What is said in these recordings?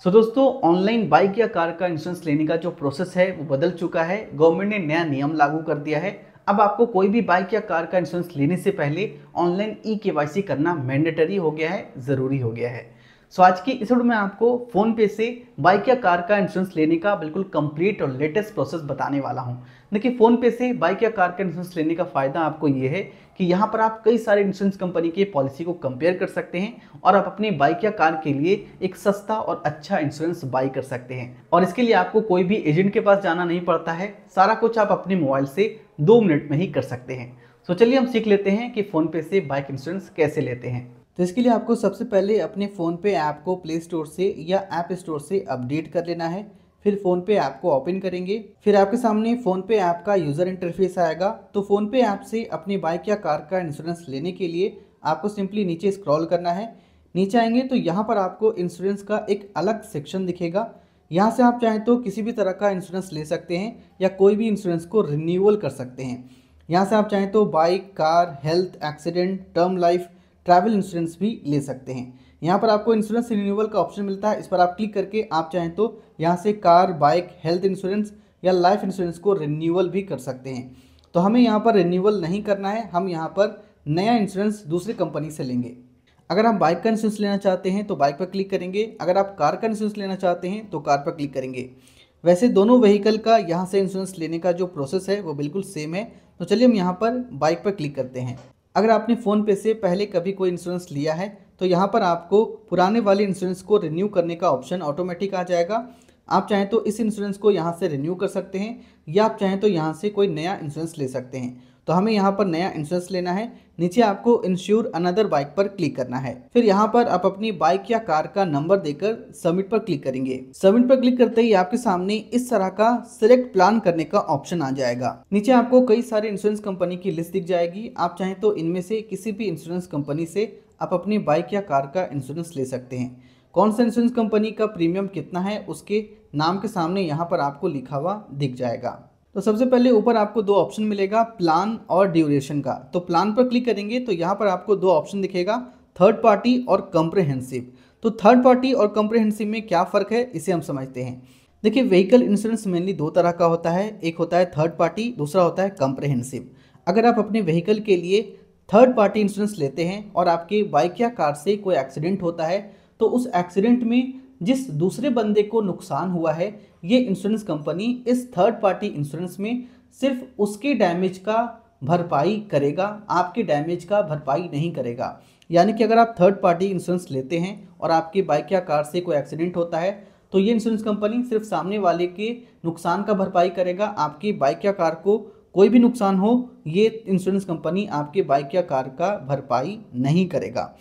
दोस्तों, online bike या car का इंश्योरेंस लेने का जो प्रोसेस है वो बदल चुका है। गवर्नमेंट ने नया नियम लागू कर दिया है। अब आपको कोई भी बाइक या कार का इंश्योरेंस लेने से पहले ऑनलाइन ई-केवाईसी करना मैंडेटरी हो गया है, ज़रूरी हो गया है। आज की इस वीडियो में आपको फ़ोन पे से बाइक या कार का इंश्योरेंस लेने का बिल्कुल कंप्लीट और लेटेस्ट प्रोसेस बताने वाला हूं। देखिए, फ़ोन पे से बाइक या कार का इंश्योरेंस लेने का फ़ायदा आपको ये है कि यहाँ पर आप कई सारे इंश्योरेंस कंपनी के पॉलिसी को कंपेयर कर सकते हैं और आप अपनी बाइक या कार के लिए एक सस्ता और अच्छा इंश्योरेंस बाई कर सकते हैं। और इसके लिए आपको कोई भी एजेंट के पास जाना नहीं पड़ता है, सारा कुछ आप अपने मोबाइल से 2 मिनट में ही कर सकते हैं। चलिए हम सीख लेते हैं कि फ़ोन पे से बाइक इंश्योरेंस कैसे लेते हैं। तो इसके लिए आपको सबसे पहले अपने फ़ोन पे ऐप को प्ले स्टोर से या ऐप स्टोर से अपडेट कर लेना है। फिर फ़ोन पे ऐप को ओपन करेंगे। फिर आपके सामने फ़ोन पे ऐप का यूज़र इंटरफेस आएगा। तो फ़ोन पे ऐप से अपनी बाइक या कार का इंश्योरेंस लेने के लिए आपको सिंपली नीचे स्क्रॉल करना है। नीचे आएंगे तो यहाँ पर आपको इंश्योरेंस का एक अलग सेक्शन दिखेगा। यहाँ से आप चाहें तो किसी भी तरह का इंश्योरेंस ले सकते हैं या कोई भी इंश्योरेंस को रिन्यूअल कर सकते हैं। यहाँ से आप चाहें तो bike, car, health, accident, term life, travel insurance भी ले सकते हैं। यहाँ पर आपको इंश्योरेंस रिन्यूअल का ऑप्शन मिलता है। इस पर आप क्लिक करके आप चाहें तो यहाँ से कार, बाइक, हेल्थ इंश्योरेंस या लाइफ इंश्योरेंस को रिन्यूअल भी कर सकते हैं। तो हमें यहाँ पर रिन्यूअल नहीं करना है, हम यहाँ पर नया इंश्योरेंस दूसरी कंपनी से लेंगे। अगर आप बाइक का इंश्योरेंस लेना चाहते हैं तो बाइक पर क्लिक करेंगे। अगर आप कार का इंश्योरेंस लेना चाहते हैं तो कार पर क्लिक करेंगे। वैसे दोनों व्हीकल का यहाँ से इंश्योरेंस लेने का जो प्रोसेस है वो बिल्कुल सेम है। तो चलिए हम यहाँ पर बाइक पर क्लिक करते हैं। अगर आपने फ़ोन पे से पहले कभी कोई इंश्योरेंस लिया है तो यहाँ पर आपको पुराने वाले इंश्योरेंस को रिन्यू करने का ऑप्शन ऑटोमेटिक आ जाएगा। आप चाहें तो इस इंश्योरेंस को यहाँ से रिन्यू कर सकते हैं या आप चाहें तो यहाँ से कोई नया इंश्योरेंस ले सकते हैं। तो हमें यहाँ पर नया इंश्योरेंस लेना है। नीचे आपको इंश्योर अनदर बाइक पर क्लिक करना है। फिर यहाँ पर आप अपनी बाइक या कार का नंबर देकर सबमिट पर क्लिक करेंगे। सबमिट पर क्लिक करते ही आपके सामने इस तरह का सिलेक्ट प्लान करने का ऑप्शन आ जाएगा। नीचे आपको कई सारे इंश्योरेंस कंपनी की लिस्ट दिख जाएगी। आप चाहें तो इनमें से किसी भी इंश्योरेंस कंपनी से आप अपनी बाइक या कार का इंश्योरेंस ले सकते हैं। कौन सा इंश्योरेंस कंपनी का प्रीमियम कितना है उसके नाम के सामने यहाँ पर आपको लिखा हुआ दिख जाएगा। तो सबसे पहले ऊपर आपको दो ऑप्शन मिलेगा, प्लान और ड्यूरेशन का। तो प्लान पर क्लिक करेंगे तो यहाँ पर आपको दो ऑप्शन दिखेगा, थर्ड पार्टी और कॉम्प्रिहेंसिव। तो थर्ड पार्टी और कॉम्प्रिहेंसिव में क्या फ़र्क है इसे हम समझते हैं। देखिए, व्हीकल इंश्योरेंस मेनली दो तरह का होता है, एक होता है थर्ड पार्टी, दूसरा होता है कॉम्प्रिहेंसिव। अगर आप अपने व्हीकल के लिए थर्ड पार्टी इंश्योरेंस लेते हैं और आपके बाइक या कार से कोई एक्सीडेंट होता है तो उस एक्सीडेंट में जिस दूसरे बंदे को नुकसान हुआ है, ये इंश्योरेंस कंपनी इस थर्ड पार्टी इंश्योरेंस में सिर्फ उसके डैमेज का भरपाई करेगा, आपके डैमेज का भरपाई नहीं करेगा। यानी कि अगर आप थर्ड पार्टी इंश्योरेंस लेते हैं और आपकी बाइक या कार से कोई एक्सीडेंट होता है तो ये इंश्योरेंस कंपनी सिर्फ सामने वाले के नुकसान का भरपाई करेगा। आपकी बाइक या कार को कोई भी नुकसान हो, ये इंश्योरेंस कंपनी आपके बाइक या कार का भरपाई नहीं करेगा।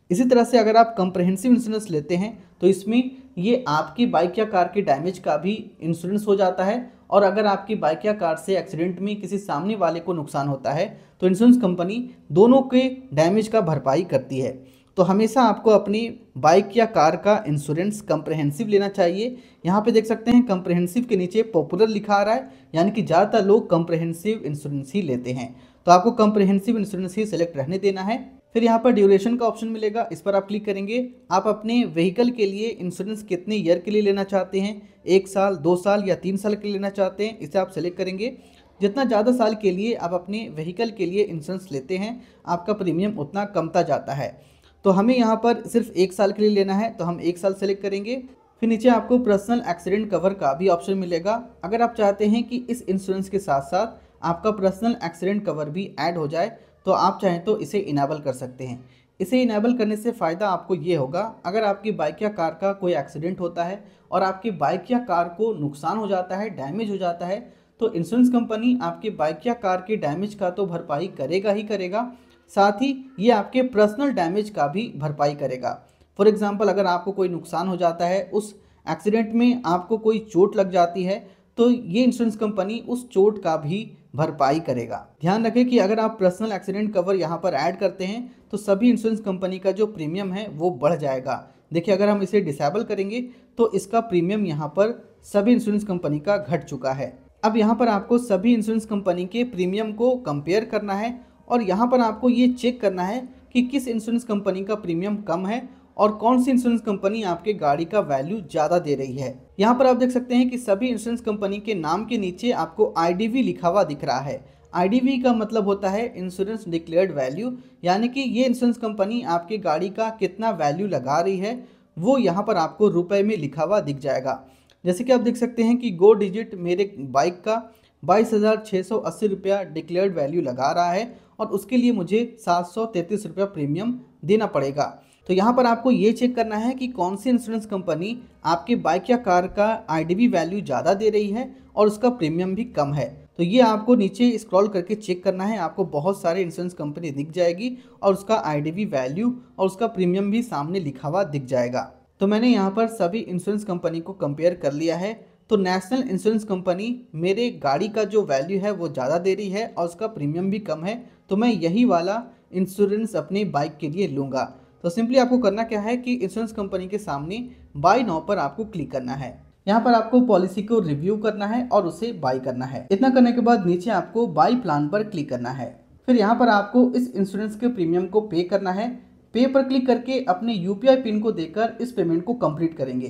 इसी तरह से अगर आप कॉम्प्रिहेंसिव इंश्योरेंस लेते हैं तो इसमें ये आपकी बाइक या कार के डैमेज का भी इंश्योरेंस हो जाता है। और अगर आपकी बाइक या कार से एक्सीडेंट में किसी सामने वाले को नुकसान होता है तो इंश्योरेंस कंपनी दोनों के डैमेज का भरपाई करती है। तो हमेशा आपको अपनी बाइक या कार का इंश्योरेंस कॉम्प्रिहेंसिव लेना चाहिए। यहाँ पे देख सकते हैं कॉम्प्रिहेंसिव के नीचे पॉपुलर लिखा आ रहा है, यानी कि ज़्यादातर लोग कॉम्प्रिहेंसिव इंश्योरेंस ही लेते हैं। तो आपको कॉम्प्रिहेंसिव इंश्योरेंस ही सिलेक्ट रहने देना है। फिर यहाँ पर ड्यूरेशन का ऑप्शन मिलेगा, इस पर आप क्लिक करेंगे। आप अपने व्हीकल के लिए इंश्योरेंस कितने ईयर के लिए लेना चाहते हैं, 1 साल, 2 साल या 3 साल के लिए लेना चाहते हैं, इसे आप सेलेक्ट करेंगे। जितना ज़्यादा साल के लिए आप अपने व्हीकल के लिए इंश्योरेंस लेते हैं, आपका प्रीमियम उतना कमता जाता है। तो हमें यहाँ पर सिर्फ 1 साल के लिए लेना है तो हम 1 साल सेलेक्ट करेंगे। फिर नीचे आपको पर्सनल एक्सीडेंट कवर का भी ऑप्शन मिलेगा। अगर आप चाहते हैं कि इस इंश्योरेंस के साथ साथ आपका पर्सनल एक्सीडेंट कवर भी ऐड हो जाए तो आप चाहें तो इसे इनेबल कर सकते हैं। इसे इनेबल करने से फ़ायदा आपको ये होगा, अगर आपकी बाइक या कार का कोई एक्सीडेंट होता है और आपकी बाइक या कार को नुकसान हो जाता है, डैमेज हो जाता है, तो इंश्योरेंस कंपनी आपकी बाइक या कार के डैमेज का तो भरपाई करेगा ही करेगा, साथ ही ये आपके पर्सनल डैमेज का भी भरपाई करेगा। फॉर एग्ज़ाम्पल, अगर आपको कोई नुकसान हो जाता है, उस एक्सीडेंट में आपको कोई चोट लग जाती है तो ये इंश्योरेंस कंपनी उस चोट का भी भरपाई करेगा। ध्यान रखें कि अगर आप पर्सनल एक्सीडेंट कवर यहाँ पर ऐड करते हैं तो सभी इंश्योरेंस कंपनी का जो प्रीमियम है वो बढ़ जाएगा। देखिए, अगर हम इसे डिसेबल करेंगे तो इसका प्रीमियम यहाँ पर सभी इंश्योरेंस कंपनी का घट चुका है। अब यहाँ पर आपको सभी इंश्योरेंस कंपनी के प्रीमियम को कंपेयर करना है और यहाँ पर आपको ये चेक करना है कि किस इंश्योरेंस कंपनी का प्रीमियम कम है और कौन सी इंश्योरेंस कंपनी आपके गाड़ी का वैल्यू ज़्यादा दे रही है। यहाँ पर आप देख सकते हैं कि सभी इंश्योरेंस कंपनी के नाम के नीचे आपको IDV लिखा हुआ दिख रहा है। IDV का मतलब होता है इंश्योरेंस डिक्लेयर्ड वैल्यू, यानी कि ये इंश्योरेंस कंपनी आपके गाड़ी का कितना वैल्यू लगा रही है वो यहाँ पर आपको रुपए में लिखा हुआ दिख जाएगा। जैसे कि आप देख सकते हैं कि गो डिजिट मेरे बाइक का 22,680 रुपया डिक्लेयर्ड वैल्यू लगा रहा है और उसके लिए मुझे 733 रुपया प्रीमियम देना पड़ेगा। तो यहाँ पर आपको ये चेक करना है कि कौन सी इंश्योरेंस कंपनी आपके बाइक या कार का IDV वैल्यू ज़्यादा दे रही है और उसका प्रीमियम भी कम है। तो ये आपको नीचे स्क्रॉल करके चेक करना है, आपको बहुत सारे इंश्योरेंस कंपनी दिख जाएगी और उसका IDV वैल्यू और उसका प्रीमियम भी सामने लिखा हुआ दिख जाएगा। तो मैंने यहाँ पर सभी इंश्योरेंस कंपनी को कंपेयर कर लिया है। तो नेशनल इंश्योरेंस कंपनी मेरे गाड़ी का जो वैल्यू है वो ज़्यादा दे रही है और उसका प्रीमियम भी कम है, तो मैं यही वाला इंश्योरेंस अपनी बाइक के लिए लूँगा। तो सिंपली आपको करना क्या है कि इंश्योरेंस कंपनी के सामने बाय नाउ पर आपको क्लिक करना है। यहाँ पर आपको पॉलिसी को रिव्यू करना है और उसे बाय करना है। इतना करने के बाद नीचे आपको बाय प्लान पर क्लिक करना है। फिर यहाँ पर आपको इस इंश्योरेंस के प्रीमियम को पे करना है। पे पर क्लिक करके अपने UPI पिन को देकर इस पेमेंट को कंप्लीट करेंगे।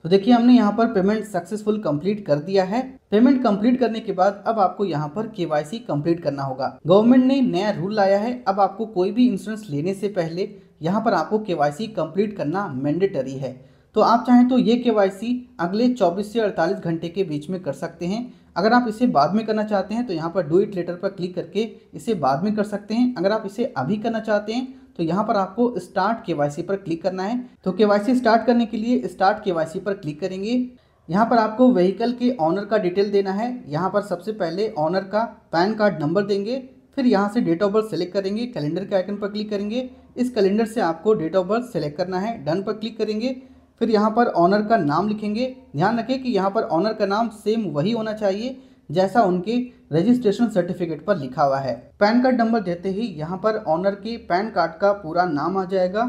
तो देखिए हमने यहाँ पर पेमेंट सक्सेसफुल कंप्लीट कर दिया है। पेमेंट कंप्लीट करने के बाद अब आपको यहाँ पर KYC कंप्लीट करना होगा। गवर्नमेंट ने नया रूल लाया है, अब आपको कोई भी इंश्योरेंस लेने से पहले यहाँ पर आपको KYC कंप्लीट करना मैंडेटरी है। तो आप चाहें तो ये KYC अगले 24 से 48 घंटे के बीच में कर सकते हैं। अगर आप इसे बाद में करना चाहते हैं तो यहाँ पर डू इट लेटर पर क्लिक करके इसे बाद में कर सकते हैं। अगर आप इसे अभी करना चाहते हैं तो यहाँ पर आपको स्टार्ट KYC पर क्लिक करना है। तो KYC स्टार्ट करने के लिए स्टार्ट KYC पर क्लिक करेंगे। यहाँ पर आपको व्हीकल के ऑनर का डिटेल देना है। यहाँ पर सबसे पहले ऑनर का पैन कार्ड नंबर देंगे, फिर यहाँ से डेट ऑफ बर्थ सेलेक्ट करेंगे, कैलेंडर के आइकन पर क्लिक करेंगे, इस कैलेंडर से आपको डेट ऑफ बर्थ सेलेक्ट करना है, डन पर क्लिक करेंगे। फिर यहाँ पर ऑनर का नाम लिखेंगे। ध्यान रखें कि यहाँ पर ऑनर का नाम सेम वही होना चाहिए जैसा उनके रजिस्ट्रेशन सर्टिफिकेट पर लिखा हुआ है। पैन कार्ड नंबर देते ही यहाँ पर ऑनर के पैन कार्ड का पूरा नाम आ जाएगा।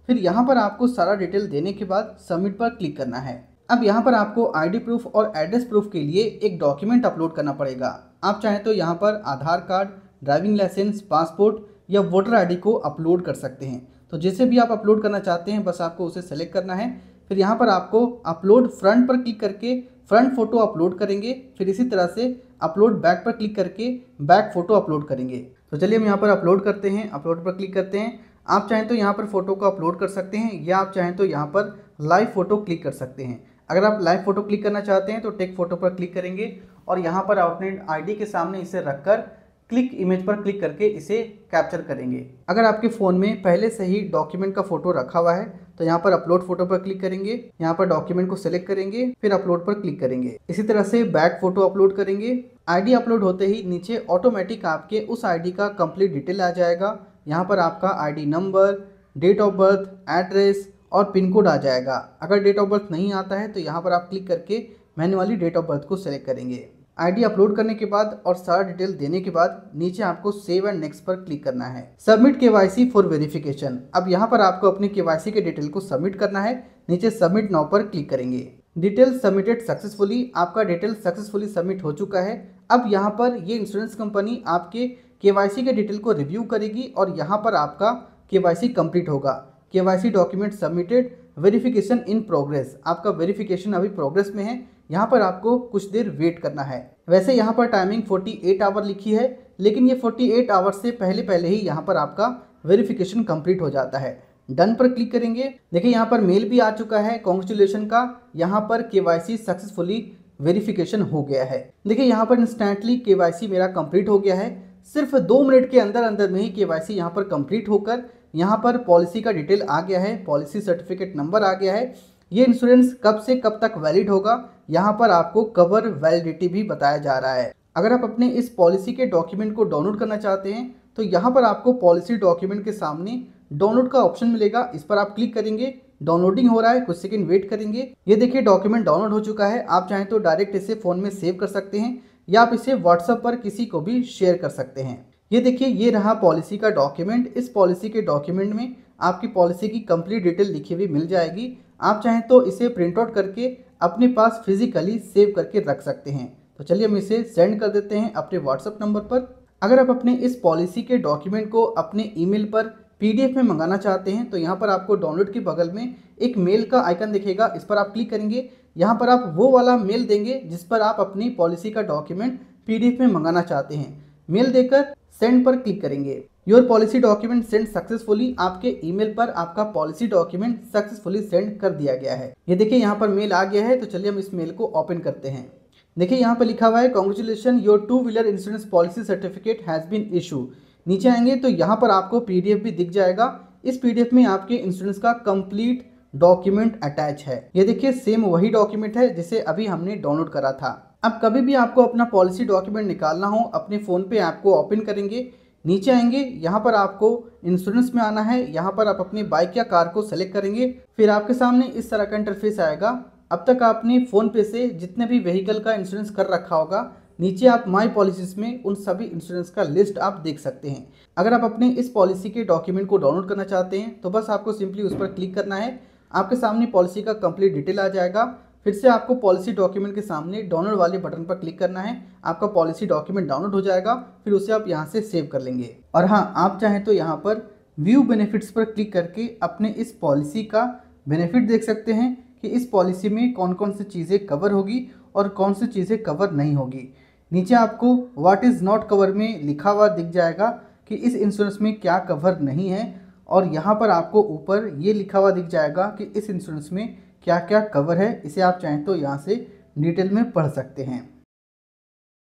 फिर यहाँ पर आपको सारा डिटेल देने के बाद सबमिट पर क्लिक करना है। अब यहाँ पर आपको ID प्रूफ और एड्रेस प्रूफ के लिए एक डॉक्यूमेंट अपलोड करना पड़ेगा। आप चाहें तो यहाँ पर आधार कार्ड, ड्राइविंग लाइसेंस, पासपोर्ट या वोटर ID को अपलोड कर सकते हैं। तो जैसे भी आप अपलोड करना चाहते हैं बस आपको उसे सेलेक्ट करना है। फिर यहाँ पर आपको अपलोड फ्रंट पर क्लिक करके फ्रंट फोटो अपलोड करेंगे। फिर इसी तरह से अपलोड बैक पर क्लिक करके बैक फोटो अपलोड करेंगे। तो चलिए हम यहाँ पर अपलोड करते हैं, अपलोड पर क्लिक करते हैं। आप चाहें तो यहाँ पर फोटो को अपलोड कर सकते हैं या आप चाहें तो यहाँ पर लाइव फोटो क्लिक कर सकते हैं। अगर आप लाइव फोटो क्लिक करना चाहते हैं तो टेक फोटो पर क्लिक करेंगे और यहाँ पर आप अपने ID के सामने इसे रखकर क्लिक इमेज पर क्लिक करके इसे कैप्चर करेंगे। अगर आपके फ़ोन में पहले से ही डॉक्यूमेंट का फोटो रखा हुआ है तो यहाँ पर अपलोड फोटो पर क्लिक करेंगे, यहाँ पर डॉक्यूमेंट को सिलेक्ट करेंगे, फिर अपलोड पर क्लिक करेंगे। इसी तरह से बैक फोटो अपलोड करेंगे। ID अपलोड होते ही नीचे ऑटोमेटिक आपके उस ID का कंप्लीट डिटेल आ जाएगा। यहाँ पर आपका ID number, date of birth, address और पिन कोड आ जाएगा। अगर डेट ऑफ बर्थ नहीं आता है तो यहाँ पर आप क्लिक करके मैन्युअली डेट ऑफ बर्थ को सेलेक्ट करेंगे। ID अपलोड करने के बाद और सारा डिटेल देने के बाद नीचे आपको सेव एंड नेक्स्ट पर क्लिक करना है। Submit KYC for verification. अब यहाँ पर आपको अपने KYC के डिटेल को सबमिट करना है। नीचे सबमिट नाउ पर क्लिक करेंगे। Detail submitted successfully. आपका डिटेल सक्सेसफुली सबमिट हो चुका है। अब यहाँ पर ये इंश्योरेंस कंपनी आपके KYC के डिटेल को रिव्यू करेगी और यहाँ पर आपका KYC कंप्लीट होगा। KYC document submitted, verification in progress. आपका वेरिफिकेशन अभी प्रोग्रेस में है, यहाँ पर आपको कुछ देर वेट करना है। वैसे यहाँ पर टाइमिंग 48 आवर लिखी है, लेकिन ये 48 आवर से पहले ही यहाँ पर आपका वेरिफिकेशन कंप्लीट हो जाता है। डन पर क्लिक करेंगे। देखिए यहाँ पर मेल भी आ चुका है कांग्रेचुलेशन का। यहाँ पर KYC सक्सेसफुली वेरिफिकेशन हो गया है। देखिए यहाँ पर इंस्टेंटली KYC मेरा कंप्लीट हो गया है। सिर्फ 2 मिनट के अंदर में ही KYC यहाँ पर कंप्लीट होकर यहाँ पर पॉलिसी का डिटेल आ गया है, पॉलिसी सर्टिफिकेट नंबर आ गया है। ये इंश्योरेंस कब से कब तक वैलिड होगा यहाँ पर आपको कवर वैलिडिटी भी बताया जा रहा है। अगर आप अपने इस पॉलिसी के डॉक्यूमेंट को डाउनलोड करना चाहते हैं तो यहाँ पर आपको पॉलिसी डॉक्यूमेंट के सामने डाउनलोड का ऑप्शन मिलेगा। इस पर आप क्लिक करेंगे। डाउनलोडिंग हो रहा है, कुछ सेकंड वेट करेंगे। ये देखिए डॉक्यूमेंट डाउनलोड हो चुका है। आप चाहें तो डायरेक्ट इसे फ़ोन में सेव कर सकते हैं या आप इसे व्हाट्सएप पर किसी को भी शेयर कर सकते हैं। ये देखिए ये रहा पॉलिसी का डॉक्यूमेंट। इस पॉलिसी के डॉक्यूमेंट में आपकी पॉलिसी की कंप्लीट डिटेल लिखी हुई मिल जाएगी। आप चाहें तो इसे प्रिंट आउट करके अपने पास फिजिकली सेव करके रख सकते हैं। तो चलिए हम इसे सेंड कर देते हैं अपने व्हाट्सएप नंबर पर। अगर आप अपने इस पॉलिसी के डॉक्यूमेंट को अपने ईमेल पर PDF में मंगाना चाहते हैं तो यहाँ पर आपको डाउनलोड के बगल में एक मेल का आइकन दिखेगा, इस पर आप क्लिक करेंगे। यहाँ पर आप वो वाला मेल देंगे जिस पर आप अपनी पॉलिसी का डॉक्यूमेंट PDF में मंगाना चाहते हैं। मेल देकर सेंड पर क्लिक करेंगे। Your policy document send successfully, आपके ईमेल पर आपका पॉलिसी डॉक्यूमेंट सक्सेसफुली सेंड कर दिया गया है। ये देखिए यहाँ पर मेल आ गया है, तो चलिए हम इस मेल को ओपन करते हैं। देखिए यहाँ पर लिखा हुआ है congratulation your 2 wheeler insurance policy certificate has been issue. नीचे आएंगे तो यहाँ पर आपको PDF भी दिख जाएगा। इस PDF में आपके इंश्योरेंस का कंप्लीट डॉक्यूमेंट अटैच है। ये देखिए सेम वही डॉक्यूमेंट है जिसे अभी हमने डाउनलोड करा था। अब कभी भी आपको अपना पॉलिसी डॉक्यूमेंट निकालना हो, अपने फ़ोन पे ऐप को ओपन करेंगे, नीचे आएंगे, यहाँ पर आपको इंश्योरेंस में आना है। यहाँ पर आप अपनी बाइक या कार को सेलेक्ट करेंगे, फिर आपके सामने इस तरह का इंटरफेस आएगा। अब तक आपने फ़ोन पे से जितने भी व्हीकल का इंश्योरेंस कर रखा होगा, नीचे आप माई पॉलिसीज़ में उन सभी इंश्योरेंस का लिस्ट आप देख सकते हैं। अगर आप अपने इस पॉलिसी के डॉक्यूमेंट को डाउनलोड करना चाहते हैं तो बस आपको सिंपली उस पर क्लिक करना है। आपके सामने पॉलिसी का कंप्लीट डिटेल आ जाएगा। फिर से आपको पॉलिसी डॉक्यूमेंट के सामने डाउनलोड वाले बटन पर क्लिक करना है। आपका पॉलिसी डॉक्यूमेंट डाउनलोड हो जाएगा, फिर उसे आप यहाँ से सेव कर लेंगे। और हाँ, आप चाहें तो यहाँ पर व्यू बेनिफिट्स पर क्लिक करके अपने इस पॉलिसी का बेनिफिट देख सकते हैं कि इस पॉलिसी में कौन कौन सी चीज़ें कवर होगी और कौन सी चीज़ें कवर नहीं होगी। नीचे आपको व्हाट इज़ नॉट कवर में लिखा हुआ दिख जाएगा कि इस इंश्योरेंस में क्या कवर नहीं है, और यहाँ पर आपको ऊपर ये लिखा हुआ दिख जाएगा कि इस इंश्योरेंस में क्या क्या कवर है। इसे आप चाहें तो यहाँ से डिटेल में पढ़ सकते हैं।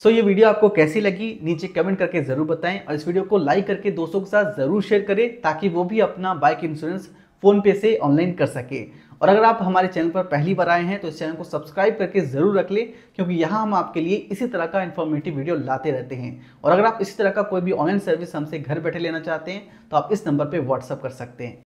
ये वीडियो आपको कैसी लगी नीचे कमेंट करके ज़रूर बताएं, और इस वीडियो को लाइक करके दोस्तों के साथ ज़रूर शेयर करें ताकि वो भी अपना बाइक इंश्योरेंस फ़ोन पे से ऑनलाइन कर सके। और अगर आप हमारे चैनल पर पहली बार आए हैं तो इस चैनल को सब्सक्राइब करके ज़रूर रख लें, क्योंकि यहाँ हम आपके लिए इसी तरह का इन्फॉर्मेटिव वीडियो लाते रहते हैं। और अगर आप इसी तरह का कोई भी ऑनलाइन सर्विस हमसे घर बैठे लेना चाहते हैं तो आप इस नंबर पर व्हाट्सअप कर सकते हैं।